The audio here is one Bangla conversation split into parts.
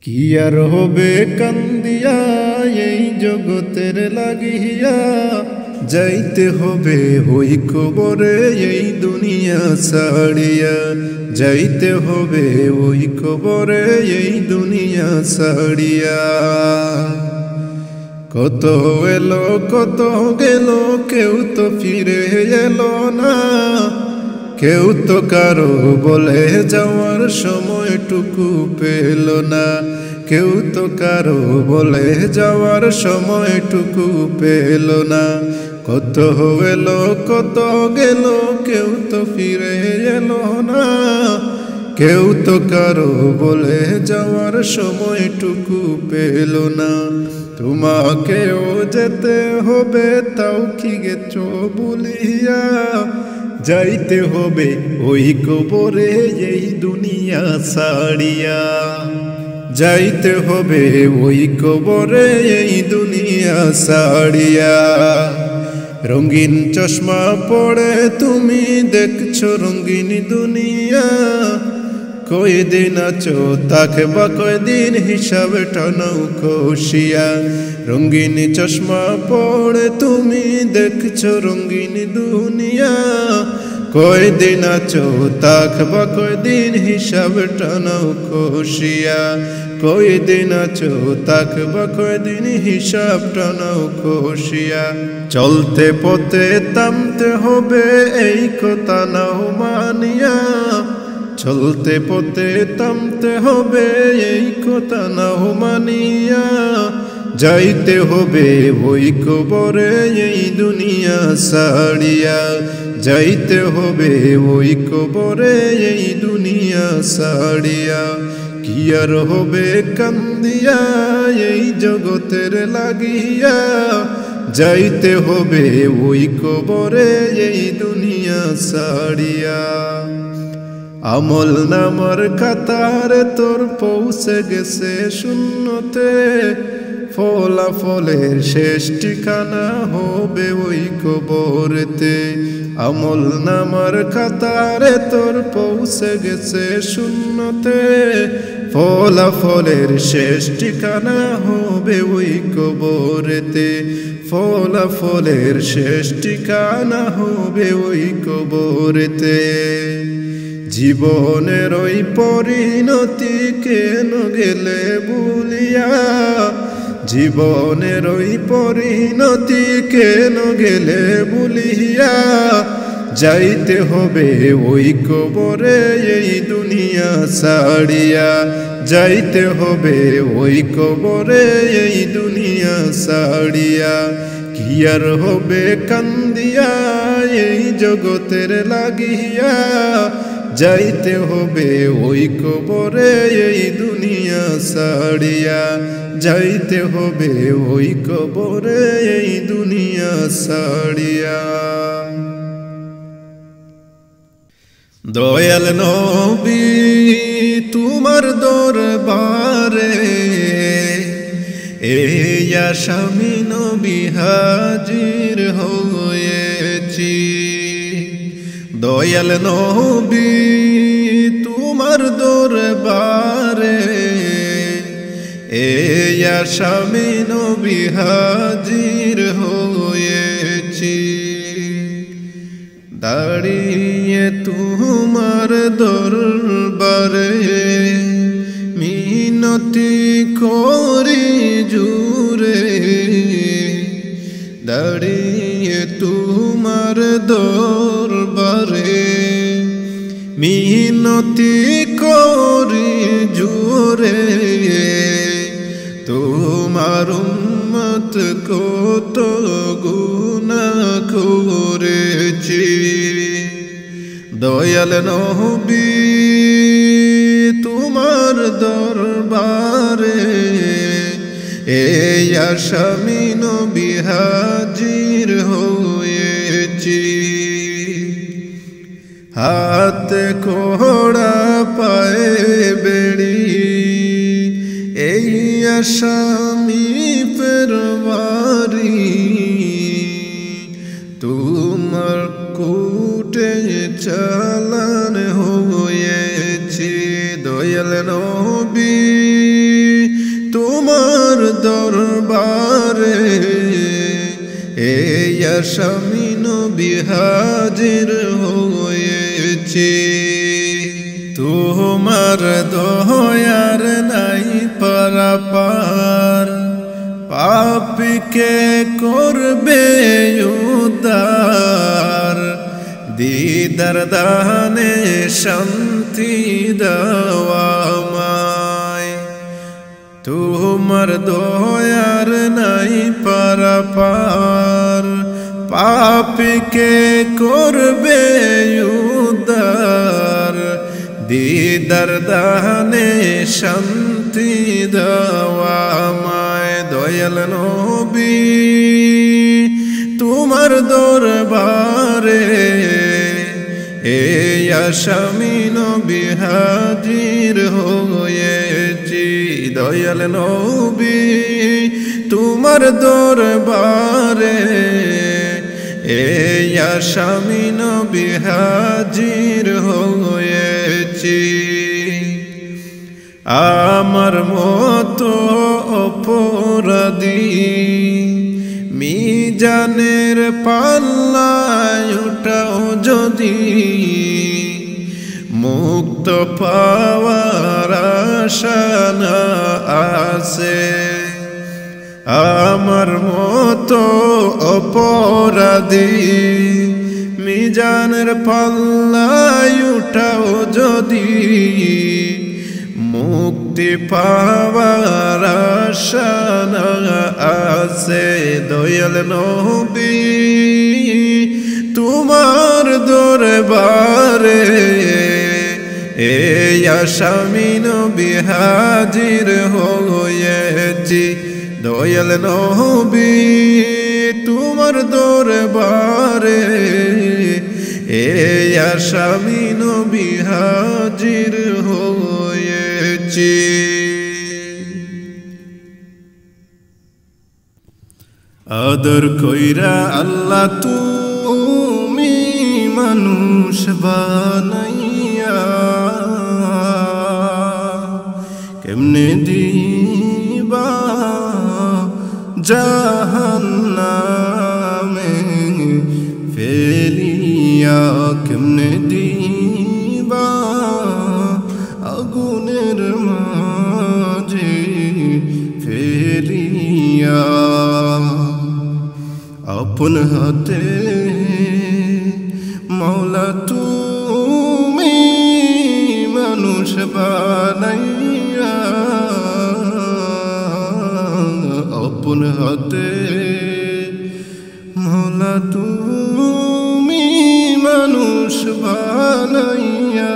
কি আর হবে কান্দিয়া এই জগতের লাগিয়া, যাইতে হবে ওই কবরে এই দুনিয়া ছাড়িয়া, যাইতে হবে ওই কবরে এই দুনিয়া ছাড়িয়া। কত এলো কত গেল, কেউ তো ফিরে এলো না, কেউ তো কারো বলে যাওয়ার সময়টুকু পেল না, কেউ তো কারো বলে যাওয়ার সময়টুকু পেল না। কত এলো কত গেল, কেউ তো ফিরে এলো না, কেউ তো কারো বলে যাওয়ার সময়টুকু পেল না। তোমাকেও যেতে হবে, তাও কি গেছো বলিয়া, যাইতে হবে ওই কবরে এই দুনিয়া ছাড়িয়া, যাইতে হবে ওই কবরে এই দুনিয়া ছাড়িয়া। রঙিন চশমা পড়ে তুমি দেখছো রঙিন দুনিয়া, কয়দিন আছো থাকবা কয়দিন হিসাবে টানাও কষিয়া। রঙিন চশমা পড়ে তুমি দেখছো রঙিন দুনিয়া, কয়দিন আছো থাকবা কয়দিন হিসাবে টানাও কষিয়া। কয়দিন আছো থাকবা কয়দিন হিসাব টানাও কষিয়া। চলতে পথে থামতে হবে এই কথা নাও মানিয়া, চলতে পথে থামতে হবে এই কথা নাও মানিয়া। যাইতে হবে ওই কবরে এই দুনিয়া ছাড়িয়া, যাইতে হবে ওই কবরে এই দুনিয়া ছাড়িয়া। কি আর হবে কান্দিয়া এই জগতের লাগিয়া, যাইতে হবে ওই কবরে এই দুনিয়া ছাড়িয়া। আমল নামার কাতারে তোর পৌঁছে গেছে শূন্যতে, ফলাফলের শেষ ঠিকানা হবে ওই কবরেতে। আমল নামার কাতারে তোর পৌঁছে গেছে শূন্যতে, ফলাফলের শেষ ঠিকানা হবে ওই কবরেতে। ফলাফলের শেষ ঠিকানা হবে ওই কবরেতে। জীবনের ওই পরিণতি কেন গেলে ভুলিয়া, জীবনের ওই পরিণতি কেন গেলে ভুলিয়া। যাইতে হবে ওই কবরে এই দুনিয়া ছাড়িয়া, যাইতে হবে ওই কবরে এই দুনিয়া ছাড়িয়া। কি আর হবে কান্দিয়া এই জগতের লাগিয়া, যাইতে হবে ওই কবরে এই দুনিয়া ছাড়িয়া, যাইতে হবে ওই কবরে এই দুনিয়া ছাড়িয়া। দয়াল নবী তোমার দরবারে এই আসামি নবী হাজির হয়েছি। দয়াল নবী তোমার দরবারে এই আসামি নবী হাজির হয়েছি। দাঁড়িয়ে তোমার দরবারে মিনতি করি জুরে, দাঁড়িয়ে তোমার দরবারে মিনতি করি জুরে। তোমার উম্মত কত গুনাহ করেছি। দয়াল নবী তোমার দরবারে এই আসামি নবী হাজির হয়েছি। হাতে কোড়া পায়ে বেড়ি এই আসামি ফেরবারি, তোমার কোটে চালান হয়েছি। দয়াল নবী দরবারে এই আসামি নবী হাজির হয়েছে। তোমার দয়ার নাই পারাপার, পাপীকে করবে উদ্ধার, দিদার দানে শান্তি দেওয়া আমায়। তোমার দয়ার নাই পারাপার, পাপীকে করবে উদ্ধার, দিদার দানে শান্তি দেওয়া আমায়। দয়াল নবী তোমার দরবারে এই আসামি নবী হাজির হয়েছি। দয়াল নবী তোমার দরবারে এই আসামি নবী হাজির হয়েছি। আমার মতো অপরাধী মিজানের পাল্লায় উঠাও যদি, মুক্ত পাওয়ার আশা না আছে। আমার মতো অপরাধী মিজানের পাল্লায় উঠাও যদি, মুক্তি পাওয়ার আশা না আছে। দয়াল নবী তোমার দরবারে এই আসামি নবী হাজির হয়েছি। দয়াল নবী তোমার দরবারে এই আসামি নবী হাজির হয়েছি। আদর কইরা আল্লাহ তুমি মানুষ বানাইয়া, কেমনে দিবা জাহান্নামে ফেলিয়া, কেমনে দিবা আগুনের মাঝে ফেলিয়া। আপন হাতে মৌলা তুমি মানুষ বানাইয়া, আপন হাতে মৌলা তুমি মানুষ বানাইয়া,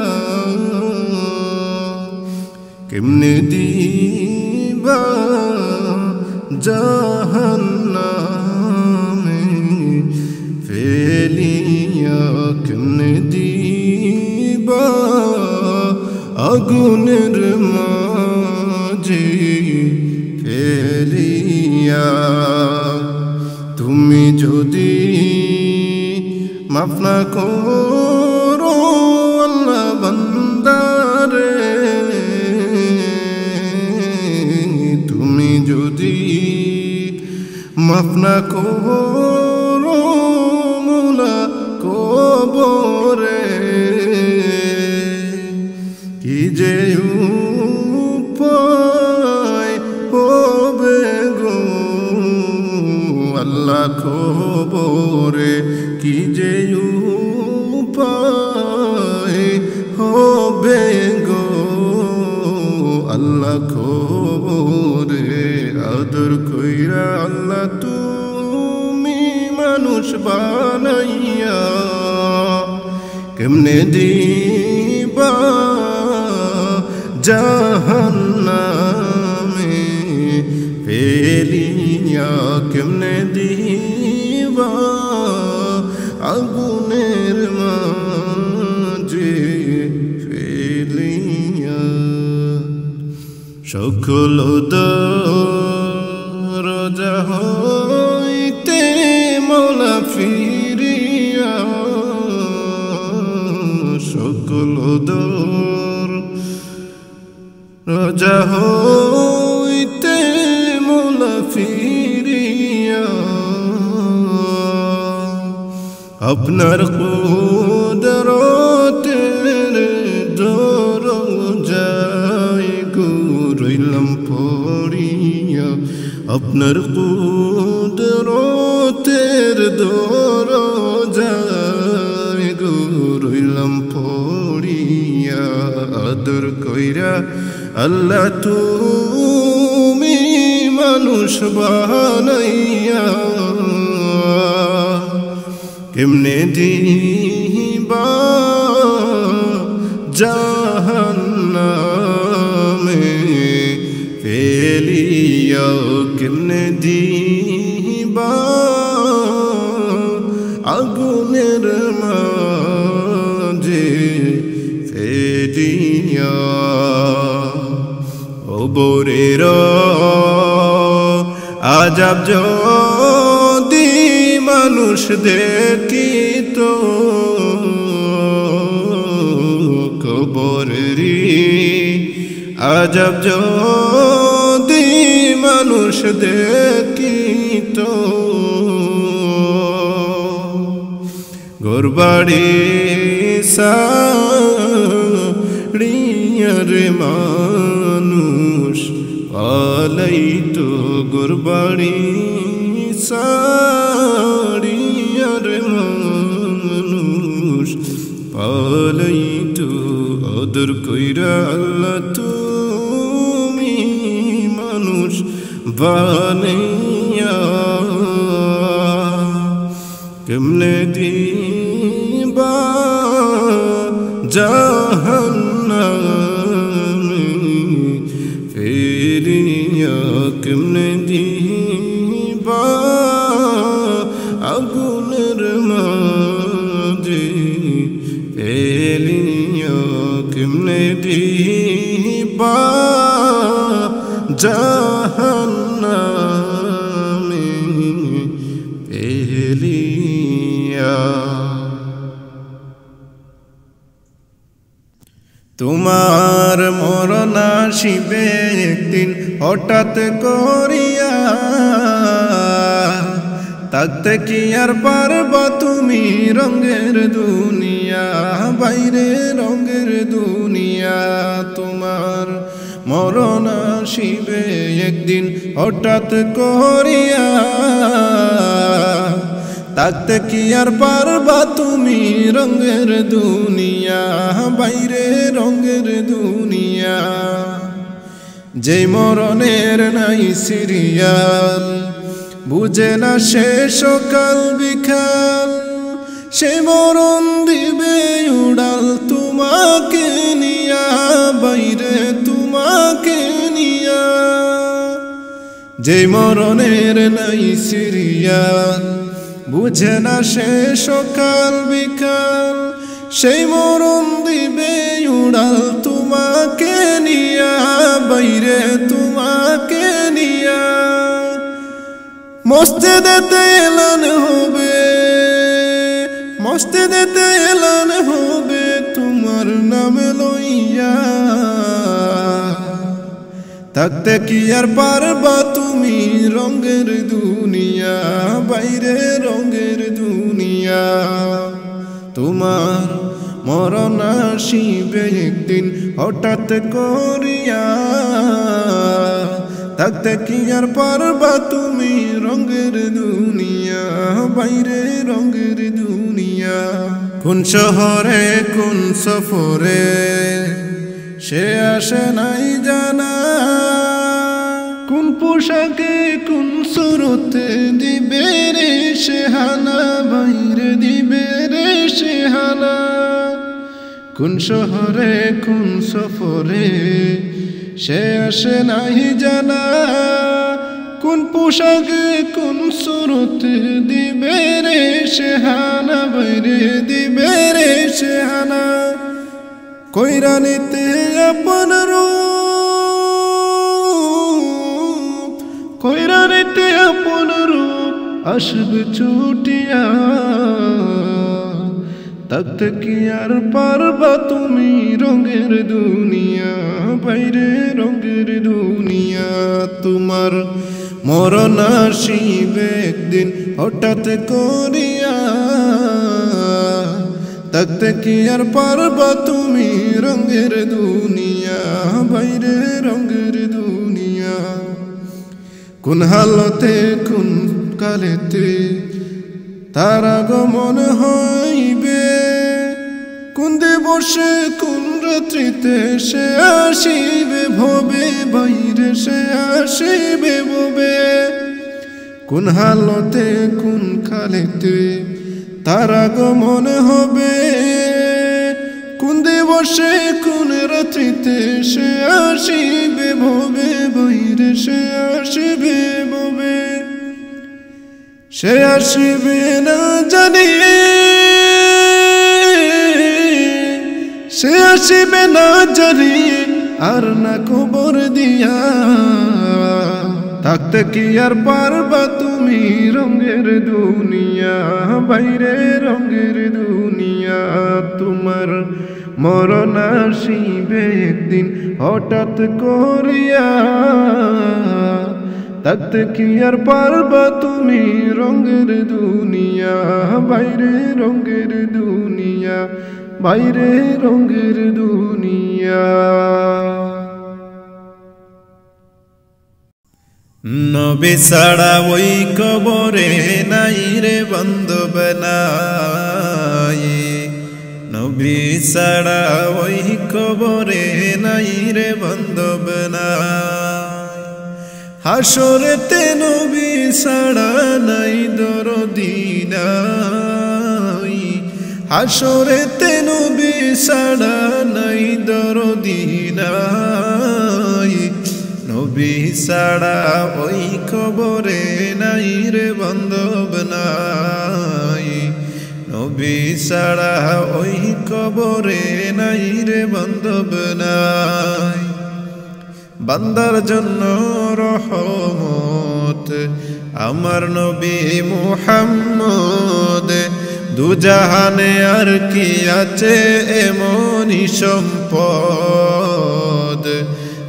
কেমনে দিবা জাহান্নামে ফেলিয়া, কেমনে দিবা আগুনের মাঝে ফেলিয়া। তুমি যদি মাফ না করো আল্লাহ বান্দারে, তুমি যদি মাফ না করো মৌলা কবরে, কি যে উপায় হবে গো আল্লাহ খবরে, কি যে উপায় হবে গো আল্লাহ খবরে। আদর কইরা আল্লাহ তুমি মানুষ বানাইয়া, কেমনে দিবা জাহান্নামে ফেলিয়া, কেমনে দিবা আগুনের মাঝে ফেলিয়া। সকল দরজা হইতে মৌলা ফিরিয়া, সকল দরজা হইতে মৌলা আপনার কুদরতের দরজায় রইলাম পড়িয়া, আপনার কুদরতের দরজায় রইলাম পড়িয়া। আদর কইরা আল্লাহ তুমি মানুষ বানাইয়া, কেমনে দিবা জাহান্নামে ফেলিয়া, কেমনে দিবা আগুনের মাঝে ফেলিয়া। ওবরের আজাব যদি মানুষ দেখিত, কবরেরি আজাব যদি মানুষ দেখিত, ঘরবাড়ি সাড়িয়ার মানুষ পালাইতো, ঘরবাড়ি সাড়িয়ার মানুষ পালাইতো। আদর কইরা আল্লাহ তুমি মানুষ বানাইয়া, কেমনে দিবা জাহান্নামে ফেলিয়া, কেমনে দিবা আগুনের মাঝে ফেলিয়া, কেমনে দিবা জাহান্নামে ফেলিয়া। তোমার মরণ আসিবে একদিন হঠাৎ করিয়া, থাকতে কি আর পারবা তুমি রঙের দুনিয়া, বাইরে রঙের দুনিয়া। তোমার মরণ আসিবে একদিন হঠাৎ করিয়া, থাকতে কি আর পারবা তুমি রঙের দুনিয়া, বাইরে রঙের দুনিয়া। যে মরণের নাই সিরিয়াল, বুঝে না সে সকাল বিকাল, সে মরণ দিবে উড়াল তোমাকে নিয়া, বাইরে তোমাকে নিয়া। যে মরণের নাই সিরিয়াল, বুঝে না সে সকাল বিকাল, সেই মরণ দিবে উড়াল তোমাকে নিয়া, বাইরে তোমাকে নিয়া। মসজিদেতে এলান হবে, মসজিদেতে এলান হবে তোমার নাম লইয়া, থাকতে কি আর পারবা তুমি রঙের দুনিয়া, বাইরে রঙের দুনিয়া। তোমার মরণ আসিবে একদিন হঠাৎ করিয়া, থাকতে কি আর পারবা তুমি রঙের দুনিয়া, বাইরে রঙের দুনিয়া। কোন শহরে কোন সফরে সে আসে নাই জানা, কোন পোশাকে কোন সুরতে দিবে রে সে হানা, বাইরে দিবে রে সে হানা। কোন শহরে কোন সফরে সে আসে নাই জানা, কোন পোশাকে কোন সুরতে দিবে রে সে হানা, বাইরে দিবে রে সে হানা। কইরা নিতে আপন রূপ, কইরা নিতে আপন রূপ আসবে ছুটিয়া, থাকতে কি আর পারবা তুমি রঙের দুনিয়া, বাইরে রঙের দুনিয়া। তোমার মরণ আসিবে একদিন হঠাৎ করিয়া, থাকতে কি আর পারবা তুমি রঙের দুনিয়া বাইরে রঙের দুনিয়া কোন হালতে কোন কালেতে তার আগমন হইবে কোন দিবসে কোন রাত্রিতে সে আসিবে ভবে বাইরে সে আসিবে ভবে কোন হালতে কোন কালেতে তার আগমন হবে কোন দিবসে কোন রাত্রিতে সে আসিবে ভবে বাইরে সে আসিবে ভবে সে আসিবে না জানি সে আসিবে না জানি আর না খবর দিয়া থাকতে কি আর পারবা তুমি রঙের দুনিয়া বাইরে রঙের দুনিয়া তোমার মরণ আসিবে একদিন হঠাৎ করিয়া থাকতে কি আর পারবা তুমি রঙের দুনিয়া বাইরে রঙের দুনিয়া বাইরে রঙের দুনিয়া নবী ছাড়া ওই কবরে নাই রে বান্ধব নাই নবী ছাড়া ওই কবরে নাই রে বান্ধব নাই হাসরেতে নবী ছাড়া নাই দরদি নাই হাসরেতে নবী ছাড়া নাই দরদি নাই নবী ছাড়া ওই কবরে নাই রে বান্ধব নাই নবী ছাড়া ওই কবরে নাই রে বান্ধব নাই বান্দার জন্য রহমত আমার নবী মুহাম্মদ দুজাহানে আর কি আছে এমনই সম্পদ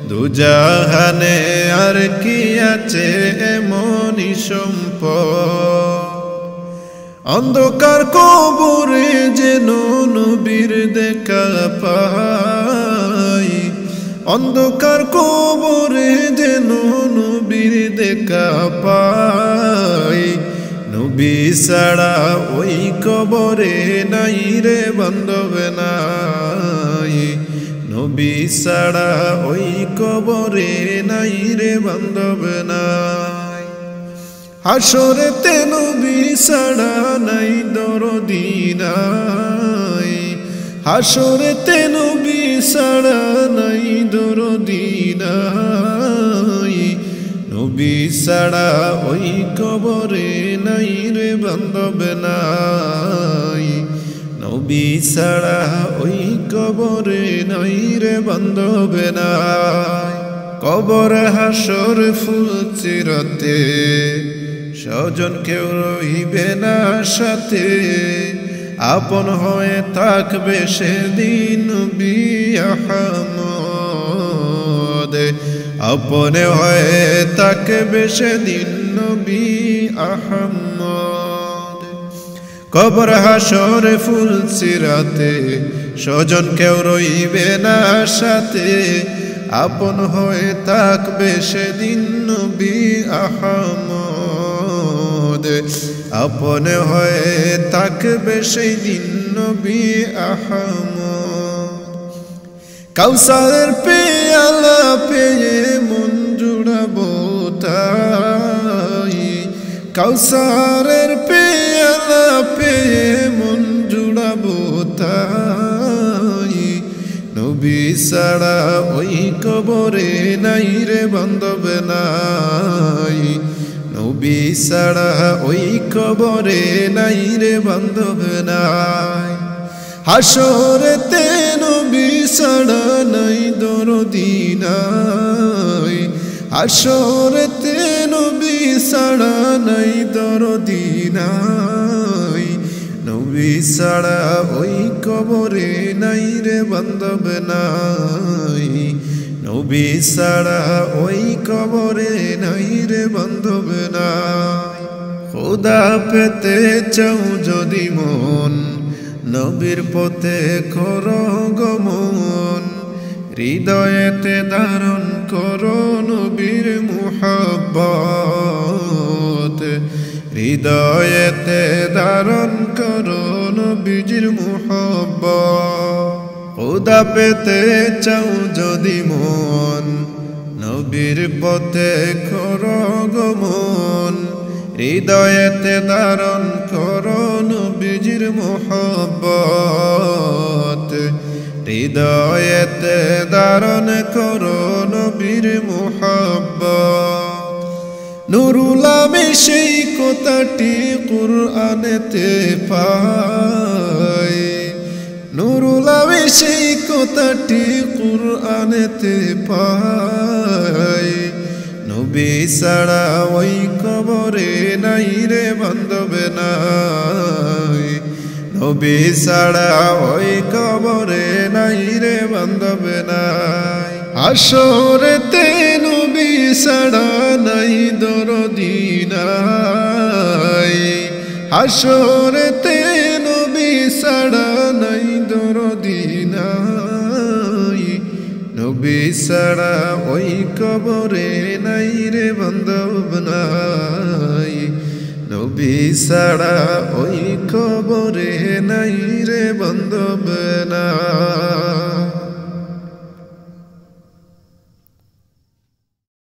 দুজাহানে আর কি আছে এমনই সম্পদ অন্ধকার কবরে যেন নবীর দেখা পাই অন্ধকার কবরে যেন নবীর দেখা পাই নবী ছাড়া ওই কবরে নাই রে বান্ধব নাই নবী ছাড়া ওই কবরে নাই রে বান্ধব নাই হাসরেতে নবী ছাড়া নাই দরদি নাই হাসরেতে নবী ছাড়া নাই দরদি নাই নবী ছাড়া ওই কবরে নাই রে বান্ধব নাই নবী ছাড়া ওই কবরে নাই রে বান্ধব নাই কবর হাসর ফুল চিরতে স্বজন কেউ রইবে না সাথে আপন হয়ে থাকবে সেদিন নবী আহমদ আপনে হয়ে থাকবে সেদিন নবী আহমদ কবর হাসর ফুল চিরাতে স্বজন কেউ রইবে না সাথে আপন হয়ে থাকবে সেদিন নবী আহমদ আপনে হয়ে থাকবে সেদিন নবী আহমদ কাউসারের পেয়ালা পেয়ে মন জুড়াবো তাই কাউসারের পেয়ালা পেয়ে মন জুড়াবো তাই নবী ছাড়া ওই কবরে নাই রে বান্ধব নাই নবী ছাড়া ওই কবরে নাই রে বান্ধব নাই হাসরেতে নবী ছাড়া নাই দরদি নাই হাসরেতে নবী ছাড়া নাই দরদি নাই নবী ছাড়া ওই কবরে নাই রে বান্ধব নাই নবী ছাড়া ওই কবরে নাই রে বান্ধব নাই খোদা পেতে চাও যদি মন নবীর পথে করো গমন হৃদয়েতে ধারণ করো নবীর মুহাব্বত হৃদয়েতে ধারণ করো নবীজির মুহাব্বত খোদা পেতে চাও যদি মন নবীর পথে করো গমন হৃদয়েতে ধারণ করো নবীজির মুহাব্বত হৃদয়েতে ধারণ করো নবীর মুহাব্বত নুরুল আমি সেই কথাটি কুরআনেতে পাই নুরুল আমি সেই কথাটি কুরআনেতে পাই নবী ছাড়া ওই কবরে নাই রে বান্ধব নাই নবী ছাড়া ওই কবরে নাই রে বান্ধব নাই হাসরেতে নবী ছাড়া নাই দরদি নাই হাসরেতে নবী ছাড়া নাই দরদি নাই নবী ছাড়া ওই কবরে নাই রে বান্ধব নাই নবী ছাড়া ওই কবরে নাই রে বান্ধব নাই।